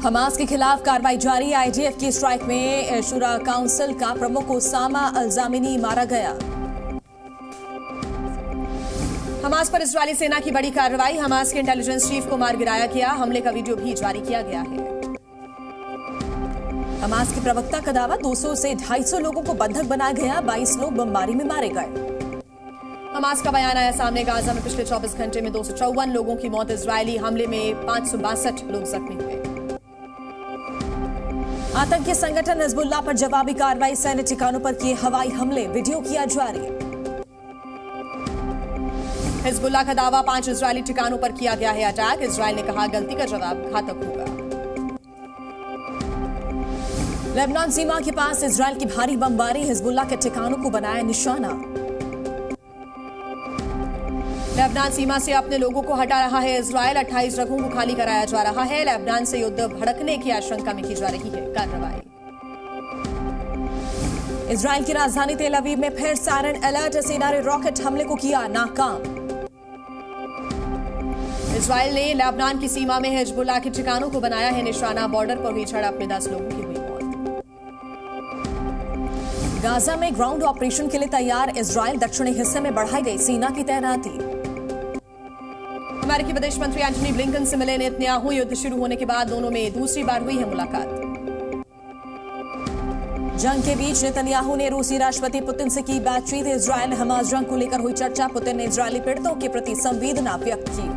Hamas के खिलाफ कार्रवाई जारी। आईडीएफ की स्ट्राइक में शुरा काउंसिल का प्रमुख उसामा अल-जामिनी मारा गया। हमास पर इजरायली सेना की बड़ी कार्रवाई। हमास के इंटेलिजेंस चीफ को मार गिराया गया। हमले का वीडियो भी जारी किया गया है। हमास के प्रवक्ता का दावा 200 से 250 लोगों को बंधक बनाया गया। 22 लोग बमबारी में मारे गए। हमास का बयान आया सामने। गाजा में पिछले 24 घंटे में 254 लोगों की मौत। इजरायली हमले में 562 लोग जख्मी हुए। आतंकी संगठन हिजबुल्लाह पर जवाबी कार्रवाई। सैन्य ठिकानों पर किए हवाई हमले। वीडियो किया जारी। हिजबुल्लाह का दावा 5 इजरायली ठिकानों पर किया गया है अटैक। इजरायल ने कहा गलती का जवाब घातक होगा। लेबनान सीमा के पास इजरायल की भारी बमबारी। हिजबुल्लाह के ठिकानों को बनाया निशाना। लेबनान सीमा से अपने लोगों को हटा रहा है इजरायल। 28 जगहों को खाली कराया जा रहा है। लेबनान से युद्ध भड़कने की आशंका में की जा रही है कार्रवाई। इजरायल की राजधानी तेल अवीव में फिर सायरन अलर्ट। सेना ने रॉकेट हमले को किया नाकाम। इजरायल ने लेबनान की सीमा में हिजबुल्लाह के ठिकानों को बनाया है निशाना। बॉर्डर पर हुई झड़प में 10 लोगों की हुई मौत। गाजा में ग्राउंड ऑपरेशन के लिए तैयार इजरायल। दक्षिणी हिस्से में बढ़ाई गई सेना की तैनाती। अमेरिकी विदेश मंत्री एंटनी ब्लिंकन से मिले नेतन्याहू। युद्ध शुरू होने के बाद दोनों में दूसरी बार हुई है मुलाकात। जंग के बीच नेतन्याहू ने रूसी राष्ट्रपति पुतिन से की बातचीत। इजरायल हमास जंग को लेकर हुई चर्चा। पुतिन ने इजरायली पीड़ितों के प्रति संवेदना व्यक्त की।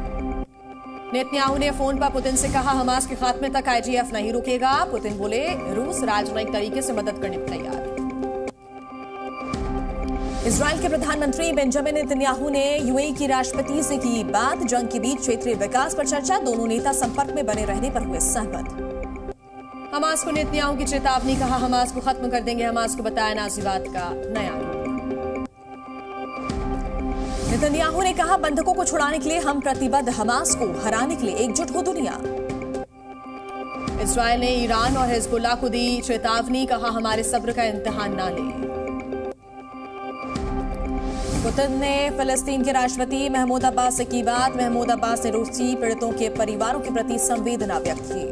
नेतन्याहू ने फोन पर पुतिन से कहा हमास के खात्मे तक आईडीएफ नहीं रुकेगा। पुतिन बोले रूस राजनयिक तरीके से मदद करने पर तैयार है। इजरायल के प्रधानमंत्री बेंजामिन नेतन्याहू ने यूएई की राष्ट्रपति से की बात। जंग के बीच क्षेत्रीय विकास पर चर्चा। दोनों नेता संपर्क में बने रहने पर हुए सहमत। हमास को नेतन्याहू की चेतावनी। कहा हमास को खत्म कर देंगे। हमास को बताया नाजीवाद का नया रूप। नेतन्याहू ने कहा बंधकों को छुड़ाने के लिए हम प्रतिबद्ध। हमास को हराने के लिए एकजुट हो दुनिया। इजरायल ने ईरान और हिजबुल्लाह को दी चेतावनी। कहा हमारे सब्र का इम्तिहान ना ले। पुतिन ने फिलिस्तीन के राष्ट्रपति महमूद अब्बास से की बात। महमूद अब्बास ने रूसी पीड़ितों के परिवारों के प्रति संवेदना व्यक्त की।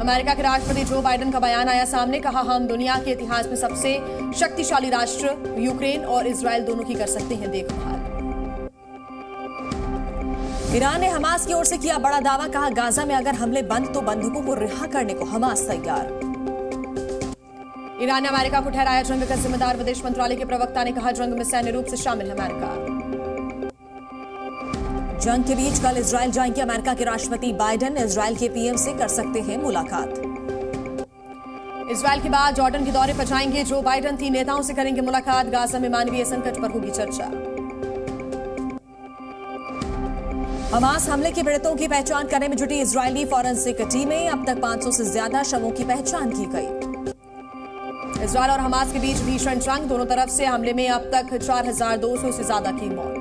अमेरिका के राष्ट्रपति जो बाइडेन का बयान आया सामने। कहा हम दुनिया के इतिहास में सबसे शक्तिशाली राष्ट्र यूक्रेन और इजरायल दोनों की कर सकते हैं देखभाल। ईरान ने हमास की ओर से किया बड़ा दावा। कहा गाजा में अगर हमले बंद तो बंधकों को रिहा करने को हमास तैयार। ईरान ने अमेरिका को ठहराया जंग का जिम्मेदार। विदेश मंत्रालय के प्रवक्ता ने कहा जंग में सैन्य रूप से शामिल है अमेरिका। जंग के बीच कल इजरायल जाएंगे अमेरिका के राष्ट्रपति बाइडेन। इजरायल के पीएम से कर सकते हैं मुलाकात। इजरायल के बाद जॉर्डन के दौरे पर जाएंगे जो बाइडेन। 3 नेताओं से करेंगे मुलाकात। गाजा में मानवीय संकट पर होगी चर्चा। हमास हमले के पीड़ितों की पहचान करने में जुटी इजरायली फॉरेंसिक टीमें। अब तक 500 से ज्यादा शवों की पहचान की गई। इजरायल और हमास के बीच भीषण जंग। दोनों तरफ से हमले में अब तक 4200 से ज्यादा की मौत।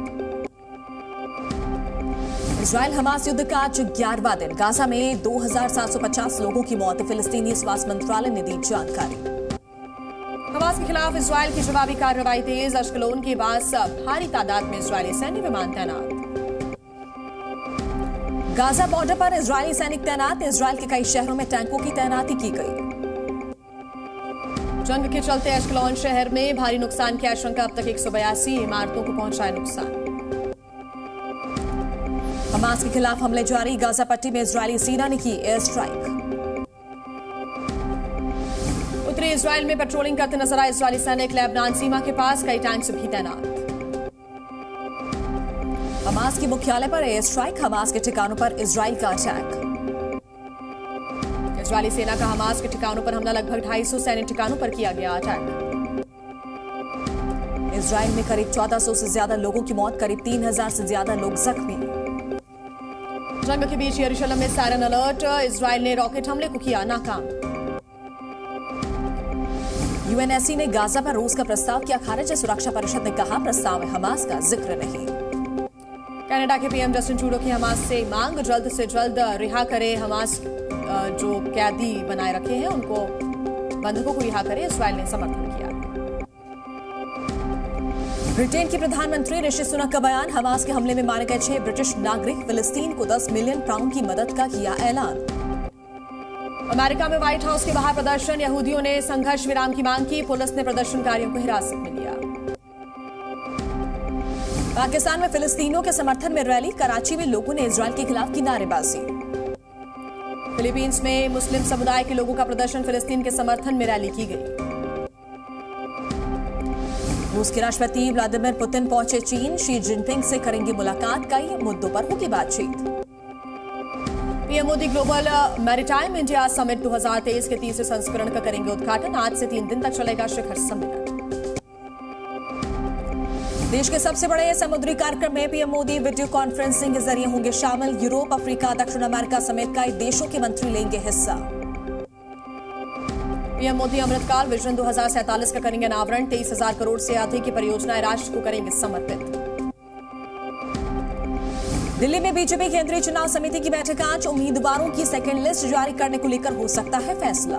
इजरायल हमास युद्ध का आज 11वां दिन। गाजा में 2750 लोगों की मौत। फिलिस्तीनी स्वास्थ्य मंत्रालय ने दी जानकारी। हमास के खिलाफ इजरायल की जवाबी कार्रवाई तेज। अश्कलोन के बाद भारी तादाद में इजरायली सैन्य विमान तैनात। गाजा बॉर्डर पर इजरायली सैनिक तैनात। इजरायल के कई शहरों में टैंकों की तैनाती की गई। जंग के चलते अश्कलोन शहर में भारी नुकसान की आशंका। अब तक 182 इमारतों को पहुंचा है नुकसान। हमास के खिलाफ हमले जारी। गाजा पट्टी में इजरायली सेना ने की एयर स्ट्राइक। उत्तरी इजरायल में पेट्रोलिंग करते नजर आए इजरायली सैनिक। लेबनान सीमा के पास कई टैंक्स भी तैनात। हमास के मुख्यालय पर एयर स्ट्राइक। हमास के ठिकानों पर इजरायल का अटैक। इजरायली सेना का हमास के ठिकानों पर हमला। लगभग 250 सैन्य ठिकानों पर किया गया अटैक। इजरायल में करीब 1400 से ज्यादा लोगों की मौत। करीब 3000 से ज्यादा लोग जख्मी। जंग के बीच यरूशलेम में सायरन अलर्ट। इजरायल ने रॉकेट हमले को किया नाकाम। यूएनएससी ने गाजा पर रूस का प्रस्ताव किया खारिज। सुरक्षा परिषद ने कहा प्रस्ताव में हमास का जिक्र नहीं। कनाडा के पीएम जस्टिन ट्रूडो की हमास से मांग। जल्द से जल्द रिहा करे। हमास जो कैदी बनाए रखे हैं उनको बंधकों को रिहा करे। इजरायल ने समर्थन किया। ब्रिटेन के प्रधानमंत्री ऋषि सुनक का बयान। हमास के हमले में मारे गए 6 ब्रिटिश नागरिक। फिलिस्तीन को 10 मिलियन पाउंड की मदद का किया ऐलान। अमेरिका में व्हाइट हाउस के बाहर प्रदर्शन, यहूदियों ने संघर्ष विराम की मांग की, पुलिस ने प्रदर्शनकारियों को हिरासत में लिया। पाकिस्तान में फिलिस्तीनियों के समर्थन में रैली, कराची में लोगों ने इजरायल के खिलाफ की नारेबाजी। फिलीपींस में मुस्लिम समुदाय के लोगों का प्रदर्शन, फिलिस्तीन के समर्थन में रैली की गई। रूस के राष्ट्रपति व्लादिमीर पुतिन पहुंचे चीन, शी जिनपिंग से करेंगे मुलाकात, कई मुद्दों पर होगी बातचीत। PM Modi global maritime India summit 2023 के तीसरे संस्करण का करेंगे उद्घाटन, आज से 3 दिन तक चलेगा शिखर सम्मेलन। देश के सबसे बड़े समुद्री कार्यक्रम में पीएम मोदी वीडियो कॉन्फ्रेंसिंग के जरिए होंगे शामिल, यूरोप, अफ्रीका, दक्षिण अमेरिका समेत कई देशों के मंत्री लेंगे हिस्सा। पीएम मोदी अमृतकाल विजन 2047 का करेंगे अनावरण, 23,000 करोड़ से अधिक की परियोजनाएं राष्ट्र को करेंगे समर्पित। दिल्ली में बीजेपी केंद्रीय चुनाव समिति की बैठक आज, उम्मीदवारों की सेकेंड लिस्ट जारी करने को लेकर हो सकता है फैसला।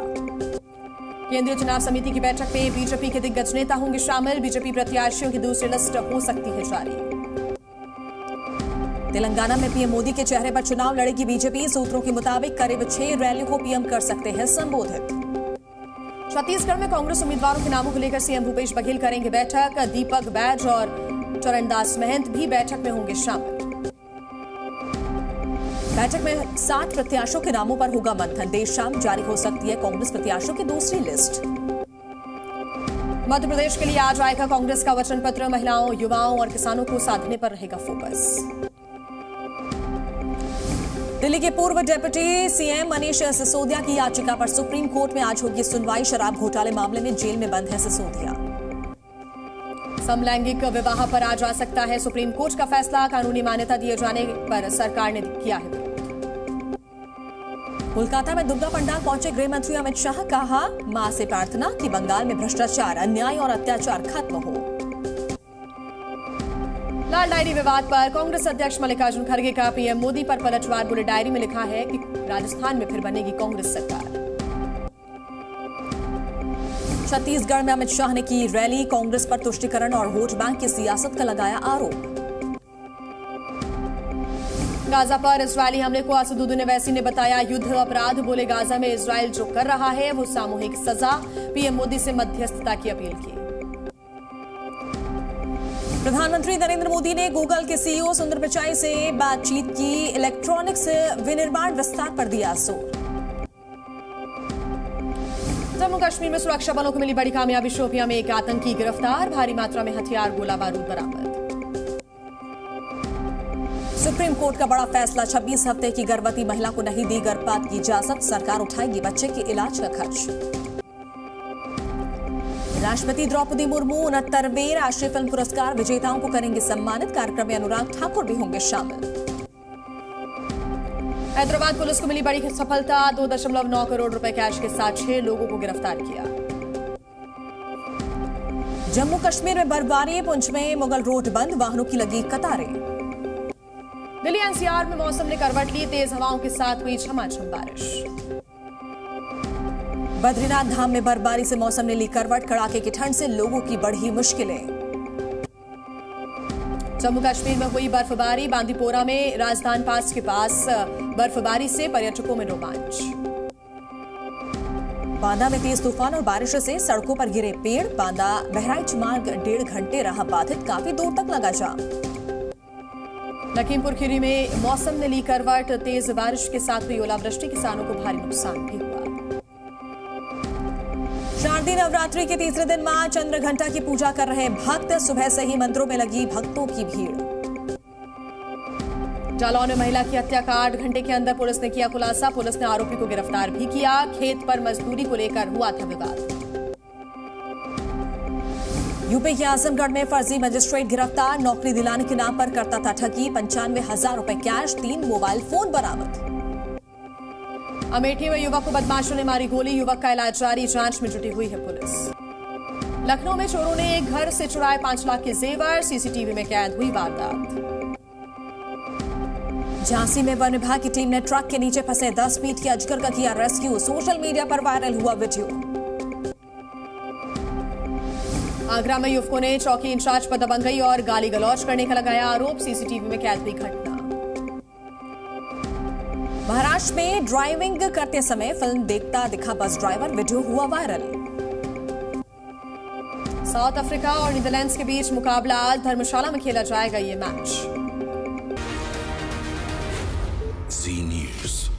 केंद्रीय चुनाव समिति की बैठक में बीजेपी के दिग्गज नेता होंगे शामिल, बीजेपी प्रत्याशियों की दूसरी लिस्ट हो सकती है जारी। तेलंगाना में पीएम मोदी के चेहरे पर चुनाव लड़ेगी बीजेपी, सूत्रों के मुताबिक करीब 6 रैलियों को पीएम कर सकते हैं संबोधित। छत्तीसगढ़ में कांग्रेस उम्मीदवारों के नामों को लेकर सीएम भूपेश बघेल करेंगे बैठक, दीपक बैज और चरणदास महंत भी बैठक में होंगे शामिल। बैठक में 7 प्रत्याशियों के नामों पर होगा मंथन, देर शाम जारी हो सकती है कांग्रेस प्रत्याशियों की दूसरी लिस्ट। मध्य प्रदेश के लिए आज आएगा कांग्रेस का वचन पत्र, महिलाओं, युवाओं और किसानों को साधने पर रहेगा फोकस। दिल्ली के पूर्व डिप्टी सीएम मनीष सिसोदिया की याचिका पर सुप्रीम कोर्ट में आज होगी सुनवाई, शराब घोटाले मामले में जेल में बंद है सिसोदिया। समलैंगिक विवाह पर आज आ सकता है सुप्रीम कोर्ट का फैसला, कानूनी मान्यता दिए जाने पर सरकार ने किया है। कोलकाता में दुर्गा पंडाल पहुंचे गृह मंत्री अमित शाह, कहा मां से प्रार्थना कि बंगाल में भ्रष्टाचार, अन्याय और अत्याचार खत्म हो। लाल डायरी विवाद पर कांग्रेस अध्यक्ष मल्लिकार्जुन खड़गे का पीएम मोदी पर पलटवार, बुलेट डायरी में लिखा है कि राजस्थान में फिर बनेगी कांग्रेस सरकार। छत्तीसगढ़ में अमित शाह ने की रैली, कांग्रेस पर तुष्टीकरण और वोट बैंक की सियासत का लगाया आरोप। गाजा पर इजरायली हमले को असदुद्दीन ओवैसी ने बताया युद्ध अपराध, बोले गाजा में इजरायल जो कर रहा है वो सामूहिक सजा, पीएम मोदी से मध्यस्थता की अपील की। प्रधानमंत्री नरेंद्र मोदी ने गूगल के सीईओ सुंदर पिचाई से बातचीत की, इलेक्ट्रॉनिक्स विनिर्माण विस्तार पर दिया जोर। जम्मू कश्मीर में सुरक्षा बलों को मिली बड़ी कामयाबी, शोपियां में एक आतंकी गिरफ्तार, भारी मात्रा में हथियार, गोला बारूद बरामद। सुप्रीम कोर्ट का बड़ा फैसला, 26 हफ्ते की गर्भवती महिला को नहीं दी गर्भपात की इजाजत, सरकार उठाएगी बच्चे के इलाज का खर्च। राष्ट्रपति द्रौपदी मुर्मू 69वें राष्ट्रीय फिल्म पुरस्कार विजेताओं को करेंगे सम्मानित, कार्यक्रम में अनुराग ठाकुर भी होंगे शामिल। हैदराबाद पुलिस को मिली बड़ी सफलता, 2.9 करोड़ रुपए कैश के साथ 6 लोगों को गिरफ्तार किया। जम्मू कश्मीर में बर्फबारी, पुंछ में मुगल रोड बंद, वाहनों की लगी कतारें। दिल्ली एनसीआर में मौसम ने करवट ली, तेज हवाओं के साथ हुई झमाझम बारिश। बद्रीनाथ धाम में बर्फबारी से मौसम ने ली करवट, कड़ाके की ठंड से लोगों की बढ़ी मुश्किलें। जम्मू कश्मीर में हुई बर्फबारी, बांदीपोरा में राजधान पास के पास बर्फबारी से पर्यटकों में रोमांच। बांदा में तेज तूफान और बारिश से सड़कों पर गिरे पेड़, बांदा बहराइच मार्ग 1.5 घंटे रहा बाधित, काफी दूर तक लगा जाम। लखीमपुर खीरी में मौसम ने ली करवट, तेज बारिश के साथ हुई ओलावृष्टि, किसानों को भारी नुकसान भी हुआ। शारदीय नवरात्रि के तीसरे दिन मां चंद्रघंटा की पूजा कर रहे भक्त, सुबह से ही मंदिरों में लगी भक्तों की भीड़। जालौन में महिला की हत्या का 8 घंटे के अंदर पुलिस ने किया खुलासा, पुलिस ने आरोपी को गिरफ्तार भी किया, खेत पर मजदूरी को लेकर हुआ था विवाद। यूपी के आजमगढ़ में फर्जी मजिस्ट्रेट गिरफ्तार, नौकरी दिलाने के नाम पर करता था ठगी, 95,000 रुपए कैश, 3 मोबाइल फोन बरामद। अमेठी में युवक को बदमाशों ने मारी गोली, युवक का इलाज जारी, जांच में जुटी हुई है पुलिस। लखनऊ में चोरों ने एक घर से चुराए 5 लाख के जेवर, सीसीटीवी में कैद हुई वारदात। झांसी में वन विभाग की टीम ने ट्रक के नीचे फंसे 10 फीट के अजगर का किया रेस्क्यू, सोशल मीडिया पर वायरल हुआ वीडियो। आगरा में युवकों ने चौकी इंचार्ज पर दबंगई और गाली गलौज करने का लगाया आरोप, सीसीटीवी में कैद हुई घटना। महाराष्ट्र में ड्राइविंग करते समय फिल्म देखता दिखा बस ड्राइवर, वीडियो हुआ वायरल। साउथ अफ्रीका और नीदरलैंड्स के बीच मुकाबला आज धर्मशाला में खेला जाएगा ये मैच। Zee News.